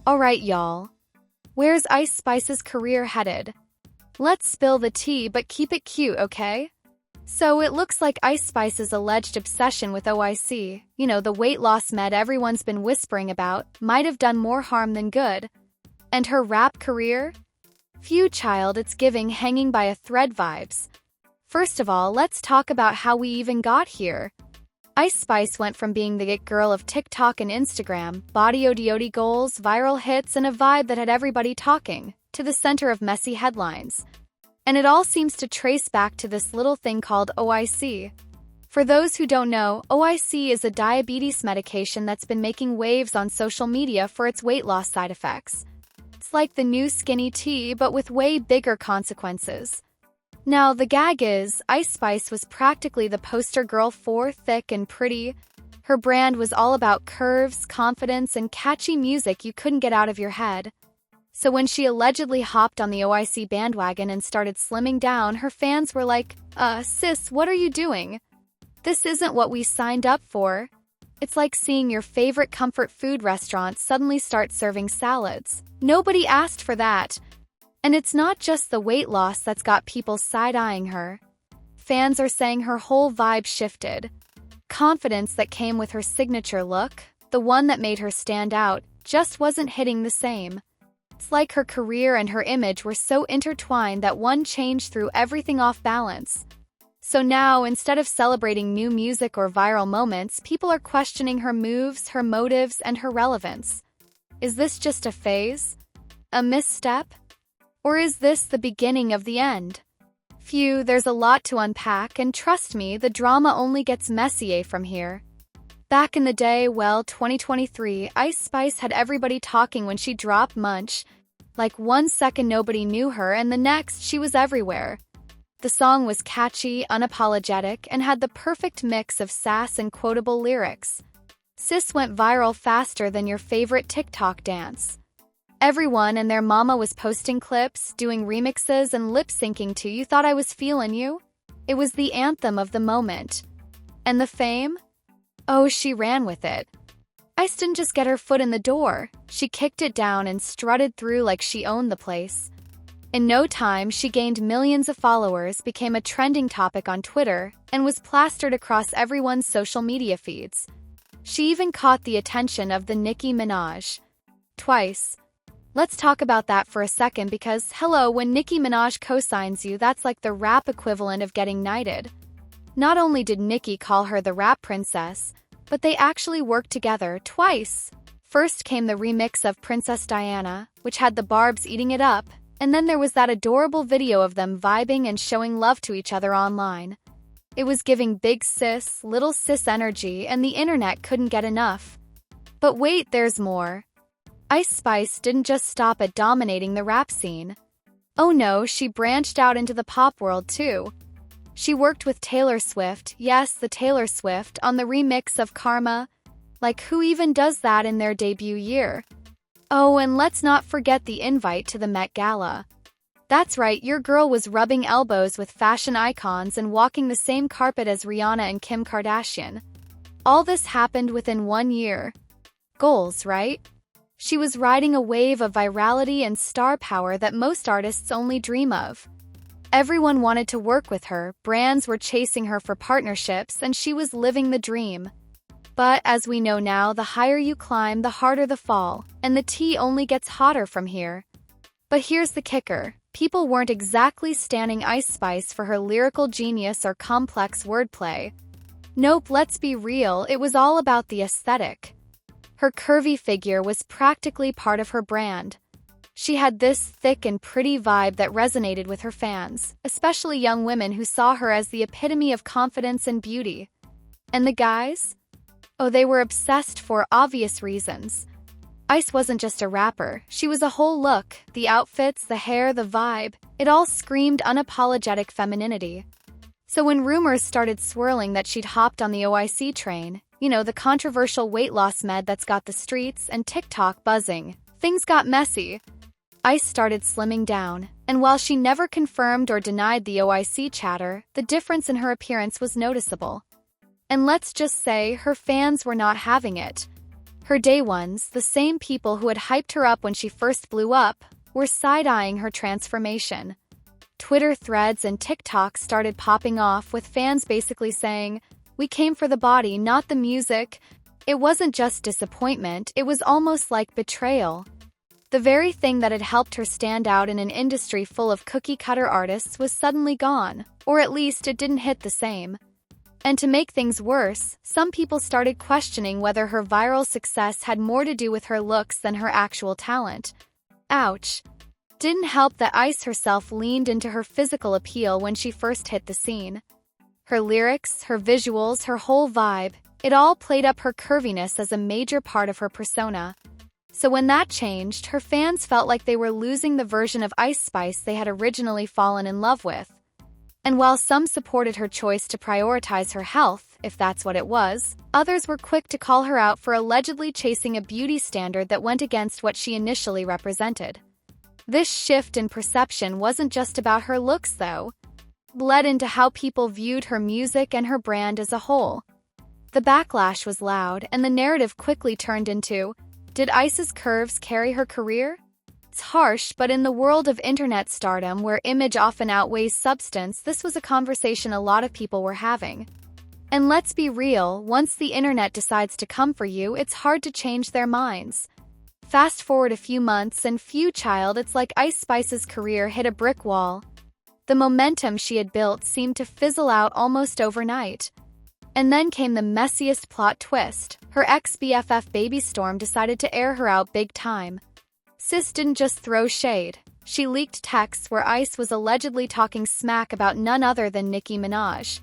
Alright, y'all. Where's Ice Spice's career headed? Let's spill the tea, but keep it cute, okay? So it looks like Ice Spice's alleged obsession with OIC, the weight loss med everyone's been whispering about, might have done more harm than good. And her rap career? Phew, child, it's giving hanging by a thread vibes. First of all, let's talk about how we even got here. Ice Spice went from being the it girl of TikTok and Instagram, body ODOD goals, viral hits, and a vibe that had everybody talking, to the center of messy headlines. And it all seems to trace back to this little thing called OIC. For those who don't know, OIC is a diabetes medication that's been making waves on social media for its weight loss side effects. It's like the new skinny tea, but with way bigger consequences. Now, the gag is, Ice Spice was practically the poster girl for thick and pretty. Her brand was all about curves, confidence, and catchy music you couldn't get out of your head. So when she allegedly hopped on the OIC bandwagon and started slimming down, her fans were like, sis, what are you doing? This isn't what we signed up for. It's like seeing your favorite comfort food restaurant suddenly start serving salads. Nobody asked for that. And it's not just the weight loss that's got people side-eyeing her. Fans are saying her whole vibe shifted. Confidence that came with her signature look, the one that made her stand out, just wasn't hitting the same. It's like her career and her image were so intertwined that one change threw everything off balance. So now, instead of celebrating new music or viral moments, people are questioning her moves, her motives, and her relevance. Is this just a phase? A misstep? Or is this the beginning of the end? Phew, there's a lot to unpack, and trust me, the drama only gets messier from here. Back in the day, 2023, Ice Spice had everybody talking when she dropped Munch. Like 1 second nobody knew her, and the next she was everywhere. The song was catchy, unapologetic, and had the perfect mix of sass and quotable lyrics. Sis went viral faster than your favorite TikTok dance. Everyone and their mama was posting clips, doing remixes, and lip-syncing to You Thought I Was Feelin' You. It was the anthem of the moment. And the fame? Oh, she ran with it. Ice didn't just get her foot in the door. She kicked it down and strutted through like she owned the place. In no time, she gained millions of followers, became a trending topic on Twitter, and was plastered across everyone's social media feeds. She even caught the attention of the Nicki Minaj. Twice. Let's talk about that for a second because, hello, when Nicki Minaj co-signs you, that's like the rap equivalent of getting knighted. Not only did Nicki call her the rap princess, but they actually worked together twice. First came the remix of Princess Diana, which had the Barbs eating it up, and then there was that adorable video of them vibing and showing love to each other online. It was giving big sis, little sis energy, and the internet couldn't get enough. But wait, there's more. Ice Spice didn't just stop at dominating the rap scene. Oh no, she branched out into the pop world too. She worked with Taylor Swift, yes, the Taylor Swift, on the remix of Karma. Like, who even does that in their debut year? Oh, and let's not forget the invite to the Met Gala. That's right, your girl was rubbing elbows with fashion icons and walking the same carpet as Rihanna and Kim Kardashian. All this happened within 1 year. Goals, right? She was riding a wave of virality and star power that most artists only dream of. Everyone wanted to work with her, brands were chasing her for partnerships, and she was living the dream. But, as we know now, the higher you climb, the harder the fall, and the tea only gets hotter from here. But here's the kicker. People weren't exactly standing Ice Spice for her lyrical genius or complex wordplay. Nope, let's be real, it was all about the aesthetic. Her curvy figure was practically part of her brand. She had this thick and pretty vibe that resonated with her fans, especially young women who saw her as the epitome of confidence and beauty. And the guys? Oh, they were obsessed for obvious reasons. Ice wasn't just a rapper, she was a whole look, the outfits, the hair, the vibe, it all screamed unapologetic femininity. So when rumors started swirling that she'd hopped on the OIC train, the controversial weight loss med that's got the streets and TikTok buzzing, things got messy. Ice started slimming down, and while she never confirmed or denied the OIC chatter, the difference in her appearance was noticeable. And let's just say, her fans were not having it. Her day ones, the same people who had hyped her up when she first blew up, were side-eyeing her transformation. Twitter threads and TikToks started popping off with fans basically saying, "We came for the body, not the music." It wasn't just disappointment, it was almost like betrayal. The very thing that had helped her stand out in an industry full of cookie-cutter artists was suddenly gone, or at least it didn't hit the same. And to make things worse, some people started questioning whether her viral success had more to do with her looks than her actual talent. Ouch. Didn't help that Ice herself leaned into her physical appeal when she first hit the scene. Her lyrics, her visuals, her whole vibe, it all played up her curviness as a major part of her persona. So when that changed, her fans felt like they were losing the version of Ice Spice they had originally fallen in love with. And while some supported her choice to prioritize her health, if that's what it was, others were quick to call her out for allegedly chasing a beauty standard that went against what she initially represented. This shift in perception wasn't just about her looks, though. It bled into how people viewed her music and her brand as a whole. The backlash was loud, and the narrative quickly turned into, did Ice's curves carry her career? It's harsh, but in the world of internet stardom where image often outweighs substance, this was a conversation a lot of people were having. And let's be real, once the internet decides to come for you, it's hard to change their minds. Fast forward a few months and it's like Ice Spice's career hit a brick wall. The momentum she had built seemed to fizzle out almost overnight. And then came the messiest plot twist. Her ex-BFF Baby Storm decided to air her out big time. Sis didn't just throw shade. She leaked texts where Ice was allegedly talking smack about none other than Nicki Minaj.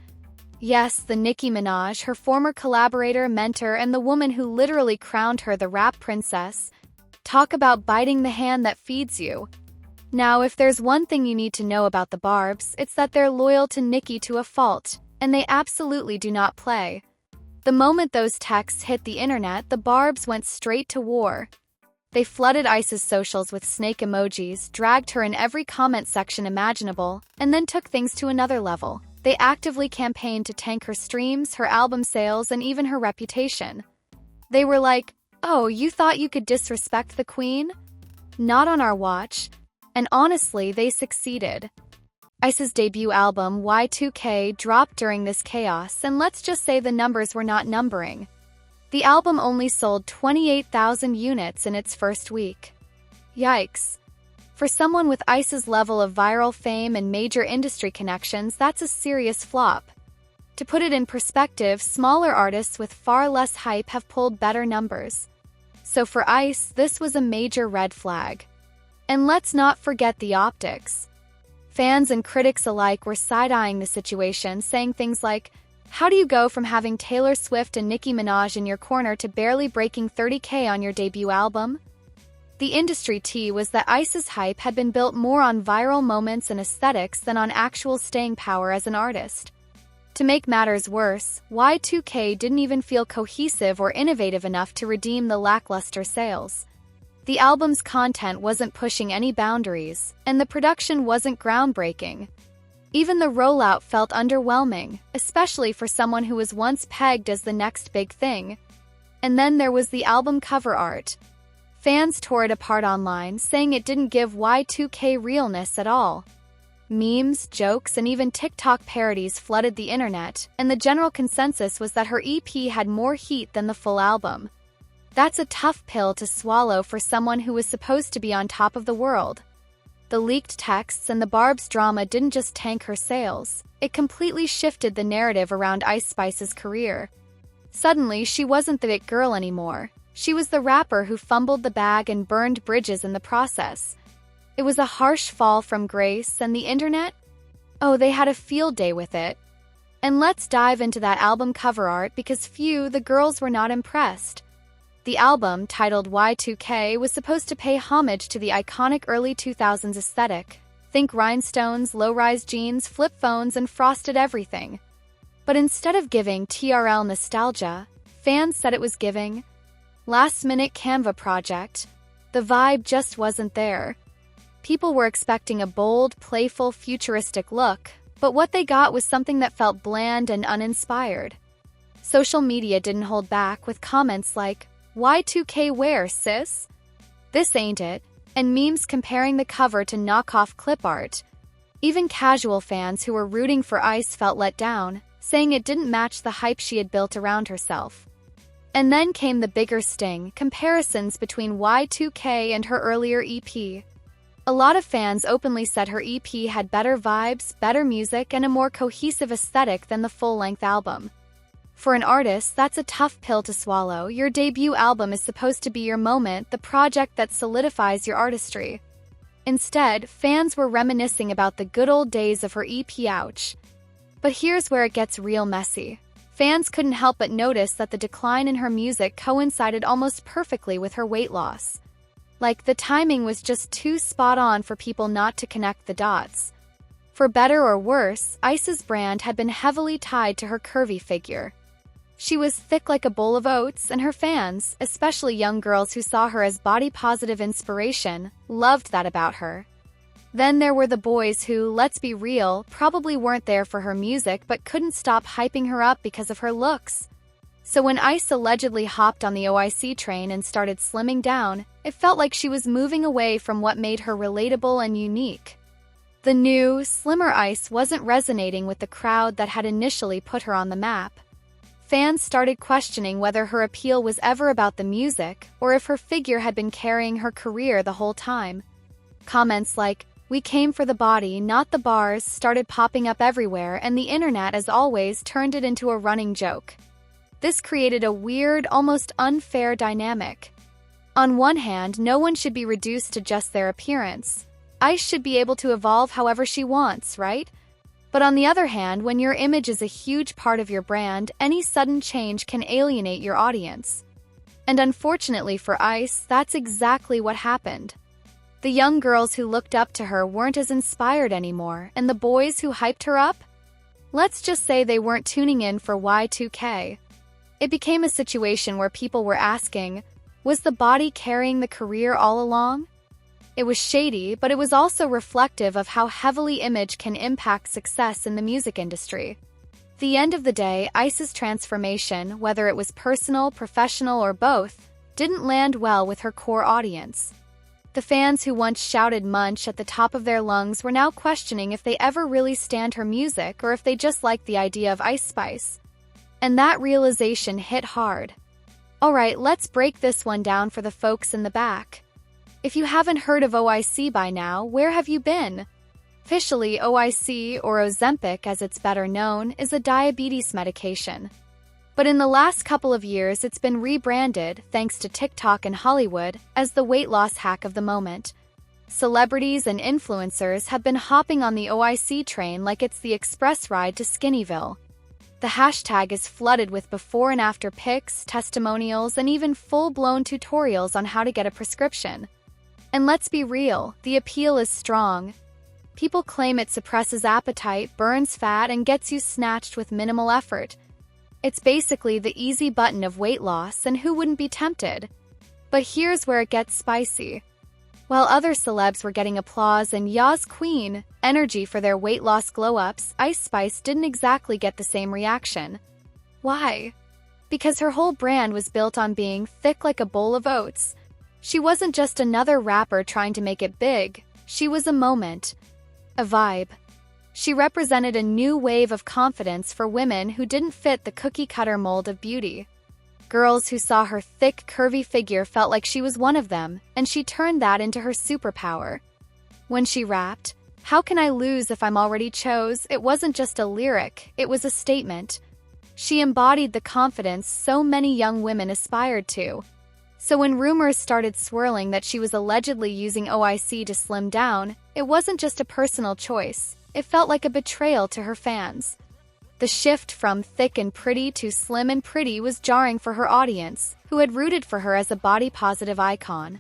Yes, the Nicki Minaj, her former collaborator, mentor, and the woman who literally crowned her the rap princess. Talk about biting the hand that feeds you. Now, if there's one thing you need to know about the Barbs, it's that they're loyal to Nicki to a fault, and they absolutely do not play. The moment those texts hit the internet, the Barbs went straight to war. They flooded Ice's socials with snake emojis, dragged her in every comment section imaginable, and then took things to another level. They actively campaigned to tank her streams, her album sales, and even her reputation. They were like, "Oh, you thought you could disrespect the queen? Not on our watch." And honestly, they succeeded. Ice's debut album, Y2K, dropped during this chaos, and let's just say the numbers were not numbering. The album only sold 28,000 units in its first week. Yikes. For someone with Ice's level of viral fame and major industry connections, that's a serious flop. To put it in perspective, smaller artists with far less hype have pulled better numbers. So for Ice, this was a major red flag. And let's not forget the optics. Fans and critics alike were side-eyeing the situation, saying things like, how do you go from having Taylor Swift and Nicki Minaj in your corner to barely breaking 30K on your debut album? The industry tea was that Ice's hype had been built more on viral moments and aesthetics than on actual staying power as an artist. To make matters worse, Y2K didn't even feel cohesive or innovative enough to redeem the lackluster sales. The album's content wasn't pushing any boundaries, and the production wasn't groundbreaking. Even the rollout felt underwhelming, especially for someone who was once pegged as the next big thing. And then there was the album cover art. Fans tore it apart online, saying it didn't give Y2K realness at all. Memes, jokes, and even TikTok parodies flooded the internet, and the general consensus was that her EP had more heat than the full album. That's a tough pill to swallow for someone who was supposed to be on top of the world. The leaked texts and the Barbs drama didn't just tank her sales, it completely shifted the narrative around Ice Spice's career. Suddenly, she wasn't the it girl anymore. She was the rapper who fumbled the bag and burned bridges in the process. It was a harsh fall from grace, and the internet? Oh, they had a field day with it. And let's dive into that album cover art because the girls were not impressed. The album, titled Y2K, was supposed to pay homage to the iconic early 2000s aesthetic. Think rhinestones, low-rise jeans, flip phones, and frosted everything. But instead of giving TRL nostalgia, fans said it was giving last-minute Canva project. The vibe just wasn't there. People were expecting a bold, playful, futuristic look, but what they got was something that felt bland and uninspired. Social media didn't hold back with comments like, Y2K wear, sis? This ain't it, and memes comparing the cover to knockoff clip art. Even casual fans who were rooting for Ice felt let down, saying it didn't match the hype she had built around herself. And then came the bigger sting, comparisons between Y2K and her earlier EP. A lot of fans openly said her EP had better vibes, better music, and a more cohesive aesthetic than the full-length album. For an artist, that's a tough pill to swallow. Your debut album is supposed to be your moment, the project that solidifies your artistry. Instead, fans were reminiscing about the good old days of her EP. Ouch. But here's where it gets real messy. Fans couldn't help but notice that the decline in her music coincided almost perfectly with her weight loss. Like, the timing was just too spot on for people not to connect the dots. For better or worse, Ice's brand had been heavily tied to her curvy figure. She was thick like a bowl of oats, and her fans, especially young girls who saw her as body-positive inspiration, loved that about her. Then there were the boys who, let's be real, probably weren't there for her music but couldn't stop hyping her up because of her looks. So when Ice allegedly hopped on the OIC train and started slimming down, it felt like she was moving away from what made her relatable and unique. The new, slimmer Ice wasn't resonating with the crowd that had initially put her on the map. Fans started questioning whether her appeal was ever about the music or if her figure had been carrying her career the whole time. Comments like, "We came for the body, not the bars," started popping up everywhere, and the internet, as always, turned it into a running joke. This created a weird, almost unfair dynamic. On one hand, no one should be reduced to just their appearance. Ice should be able to evolve however she wants, right? But on the other hand, when your image is a huge part of your brand, any sudden change can alienate your audience. And unfortunately for Ice, that's exactly what happened. The young girls who looked up to her weren't as inspired anymore, and the boys who hyped her up? Let's just say they weren't tuning in for Y2K. It became a situation where people were asking, was the body carrying the career all along? It was shady, but it was also reflective of how heavily image can impact success in the music industry. At the end of the day, Ice's transformation, whether it was personal, professional, or both, didn't land well with her core audience. The fans who once shouted Munch at the top of their lungs were now questioning if they ever really stand her music or if they just liked the idea of Ice Spice. And that realization hit hard. Alright, let's break this one down for the folks in the back. If you haven't heard of OIC by now, where have you been? Officially, OIC, or Ozempic as it's better known, is a diabetes medication. But in the last couple of years, it's been rebranded, thanks to TikTok and Hollywood, as the weight loss hack of the moment. Celebrities and influencers have been hopping on the OIC train like it's the express ride to Skinnyville. The hashtag is flooded with before and after pics, testimonials, and even full-blown tutorials on how to get a prescription. And let's be real, the appeal is strong. People claim it suppresses appetite, burns fat, and gets you snatched with minimal effort. It's basically the easy button of weight loss, and who wouldn't be tempted? But here's where it gets spicy. While other celebs were getting applause and Yas Queen energy for their weight loss glow-ups, Ice Spice didn't exactly get the same reaction. Why? Because her whole brand was built on being thick like a bowl of oats. She wasn't just another rapper trying to make it big, she was a moment, a vibe. She represented a new wave of confidence for women who didn't fit the cookie-cutter mold of beauty. Girls who saw her thick, curvy figure felt like she was one of them, and she turned that into her superpower. When she rapped, "How can I lose if I'm already chose?" it wasn't just a lyric, it was a statement. She embodied the confidence so many young women aspired to. So when rumors started swirling that she was allegedly using OIC to slim down, it wasn't just a personal choice, it felt like a betrayal to her fans. The shift from thick and pretty to slim and pretty was jarring for her audience, who had rooted for her as a body-positive icon.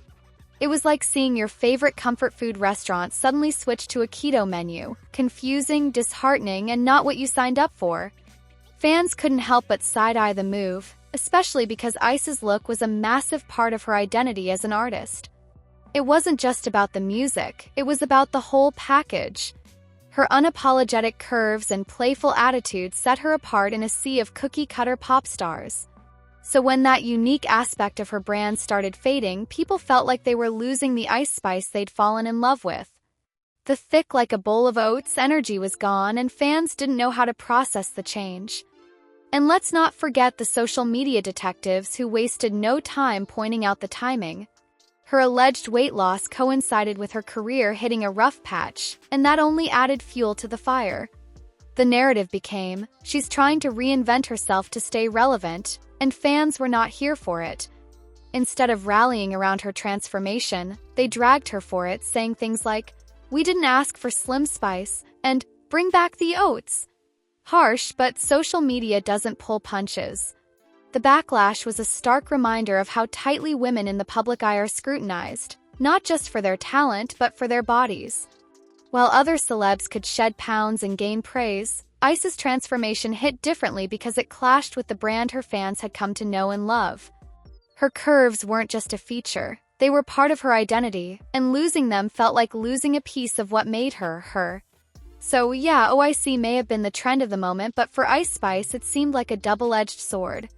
It was like seeing your favorite comfort food restaurant suddenly switch to a keto menu, confusing, disheartening, and not what you signed up for. Fans couldn't help but side-eye the move, especially because Ice's look was a massive part of her identity as an artist. It wasn't just about the music, it was about the whole package. Her unapologetic curves and playful attitude set her apart in a sea of cookie-cutter pop stars. So when that unique aspect of her brand started fading, people felt like they were losing the Ice Spice they'd fallen in love with. The thick like a bowl of oats energy was gone, and fans didn't know how to process the change. And let's not forget the social media detectives who wasted no time pointing out the timing. Her alleged weight loss coincided with her career hitting a rough patch, and that only added fuel to the fire. The narrative became, she's trying to reinvent herself to stay relevant, and fans were not here for it. Instead of rallying around her transformation, they dragged her for it, saying things like, "We didn't ask for Slim Spice," and "Bring back the oats." Harsh, but social media doesn't pull punches. The backlash was a stark reminder of how tightly women in the public eye are scrutinized, not just for their talent but for their bodies. While other celebs could shed pounds and gain praise, Ice's transformation hit differently because it clashed with the brand her fans had come to know and love. Her curves weren't just a feature, they were part of her identity, and losing them felt like losing a piece of what made her, her. So yeah, OIC may have been the trend of the moment, but for Ice Spice it seemed like a double-edged sword.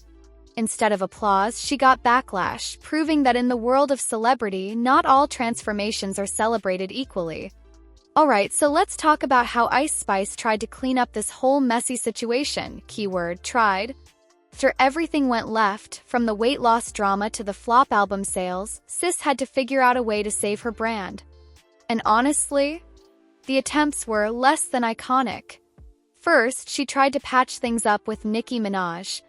Instead of applause, she got backlash, proving that in the world of celebrity, not all transformations are celebrated equally. Alright, so let's talk about how Ice Spice tried to clean up this whole messy situation, keyword tried. After everything went left, from the weight loss drama to the flop album sales, Sis had to figure out a way to save her brand. And honestly, the attempts were less than iconic. First, she tried to patch things up with Nicki Minaj.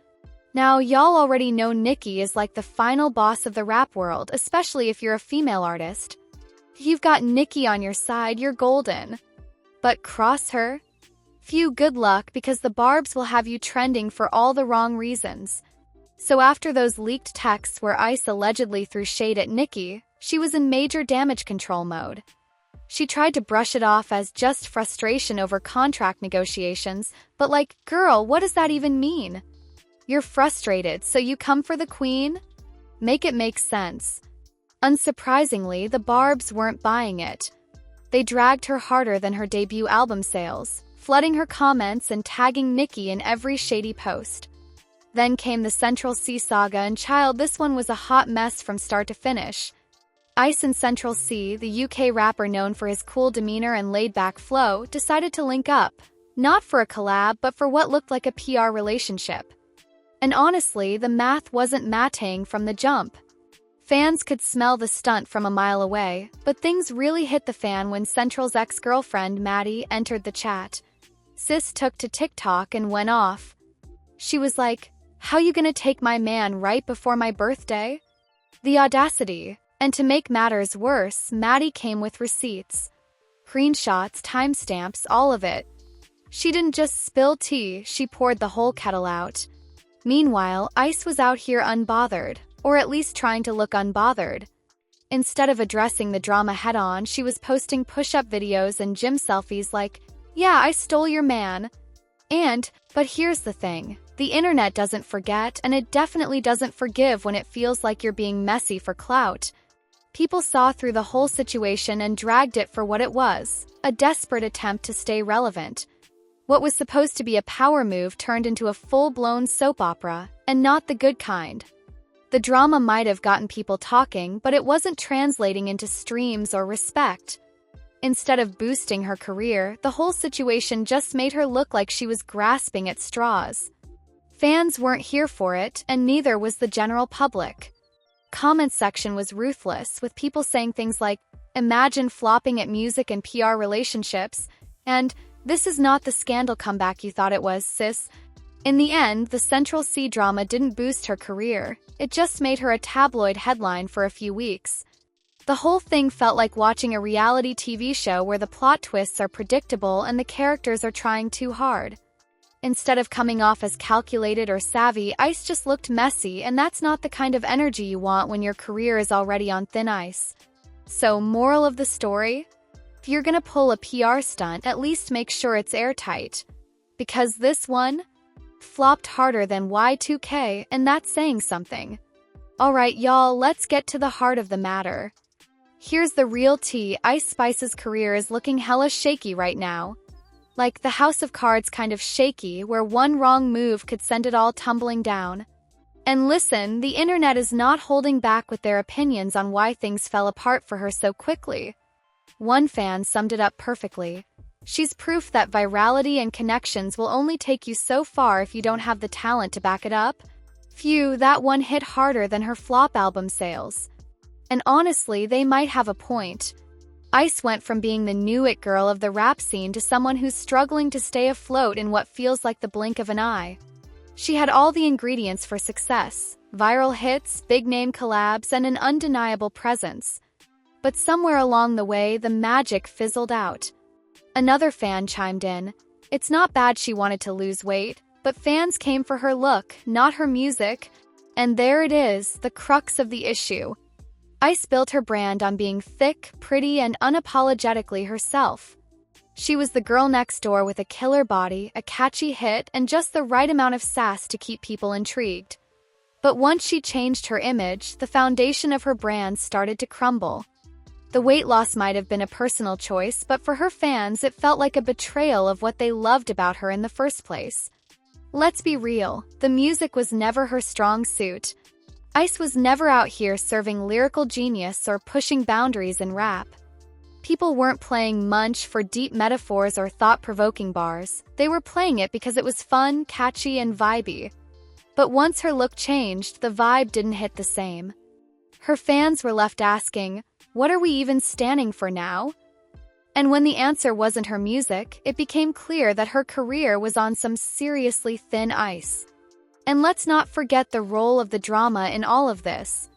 Now, y'all already know Nicki is like the final boss of the rap world, especially if you're a female artist. If you've got Nicki on your side, you're golden. But cross her? Phew, good luck, because the barbs will have you trending for all the wrong reasons. So after those leaked texts where Ice allegedly threw shade at Nicki, she was in major damage control mode. She tried to brush it off as just frustration over contract negotiations, but like, girl, what does that even mean? You're frustrated, so you come for the queen? Make it make sense. Unsurprisingly, the barbs weren't buying it. They dragged her harder than her debut album sales, flooding her comments and tagging Nicki in every shady post. Then came the Central C saga, and child, this one was a hot mess from start to finish. Ice and Central C, the UK rapper known for his cool demeanor and laid-back flow, decided to link up, not for a collab but for what looked like a PR relationship. And honestly, the math wasn't mattering from the jump. Fans could smell the stunt from a mile away, but things really hit the fan when Central's ex-girlfriend Maddie entered the chat. Sis took to TikTok and went off. She was like, "How you gonna take my man right before my birthday?" The audacity. And to make matters worse, Maddie came with receipts. Screenshots, timestamps, all of it. She didn't just spill tea, she poured the whole kettle out. Meanwhile, Ice was out here unbothered, or at least trying to look unbothered. Instead of addressing the drama head-on, she was posting push-up videos and gym selfies like, "Yeah, I stole your man." But here's the thing. The internet doesn't forget, and it definitely doesn't forgive when it feels like you're being messy for clout. People saw through the whole situation and dragged it for what it was, a desperate attempt to stay relevant. What was supposed to be a power move turned into a full-blown soap opera, and not the good kind. The drama might have gotten people talking, but it wasn't translating into streams or respect. Instead of boosting her career, the whole situation just made her look like she was grasping at straws. Fans weren't here for it, and neither was the general public. Comment section was ruthless, with people saying things like, "Imagine flopping at music and PR relationships," and "This is not the scandal comeback you thought it was, sis." In the end, the Central C drama didn't boost her career, it just made her a tabloid headline for a few weeks. The whole thing felt like watching a reality TV show where the plot twists are predictable and the characters are trying too hard. Instead of coming off as calculated or savvy, Ice just looked messy, and that's not the kind of energy you want when your career is already on thin ice. So, moral of the story? If you're gonna pull a PR stunt, at least make sure it's airtight. Because this one flopped harder than Y2K, and that's saying something. Alright y'all, let's get to the heart of the matter. Here's the real tea. Ice Spice's career is looking hella shaky right now. Like the house of cards kind of shaky, where one wrong move could send it all tumbling down. And listen, the internet is not holding back with their opinions on why things fell apart for her so quickly. One fan summed it up perfectly. She's proof that virality and connections will only take you so far if you don't have the talent to back it up. Phew, that one hit harder than her flop album sales. And honestly, they might have a point. Ice went from being the new it girl of the rap scene to someone who's struggling to stay afloat in what feels like the blink of an eye. She had all the ingredients for success: viral hits, big-name collabs, and an undeniable presence. But somewhere along the way, the magic fizzled out. Another fan chimed in, "It's not bad she wanted to lose weight, but fans came for her look, not her music." And there it is, the crux of the issue. Ice built her brand on being thick, pretty, and unapologetically herself. She was the girl next door with a killer body, a catchy hit, and just the right amount of sass to keep people intrigued. But once she changed her image, the foundation of her brand started to crumble. The weight loss might have been a personal choice, but for her fans, it felt like a betrayal of what they loved about her in the first place. Let's be real, the music was never her strong suit. Ice was never out here serving lyrical genius or pushing boundaries in rap. People weren't playing Munch for deep metaphors or thought-provoking bars. They were playing it because it was fun, catchy, and vibey. But once her look changed, the vibe didn't hit the same. Her fans were left asking, "What are we even standing for now?" And when the answer wasn't her music, it became clear that her career was on some seriously thin ice. And let's not forget the role of the drama in all of this.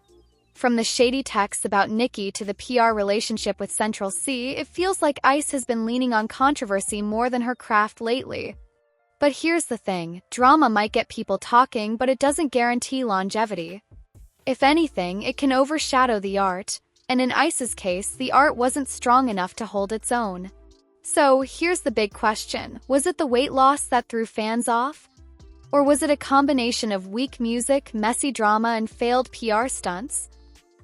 From the shady texts about Nicki to the PR relationship with Central C, it feels like Ice has been leaning on controversy more than her craft lately. But here's the thing, drama might get people talking, but it doesn't guarantee longevity. If anything, it can overshadow the art, and in Ice's case, the art wasn't strong enough to hold its own. So here's the big question, was it the weight loss that threw fans off? Or was it a combination of weak music, messy drama, and failed PR stunts?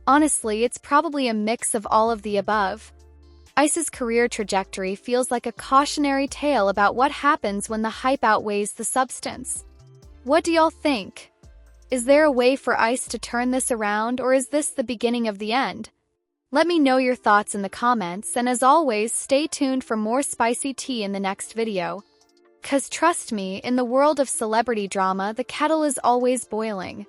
Honestly, it's probably a mix of all of the above. Ice's career trajectory feels like a cautionary tale about what happens when the hype outweighs the substance. What do y'all think? Is there a way for Ice to turn this around, or is this the beginning of the end? Let me know your thoughts in the comments, and as always, stay tuned for more spicy tea in the next video. 'Cause trust me, in the world of celebrity drama, the kettle is always boiling.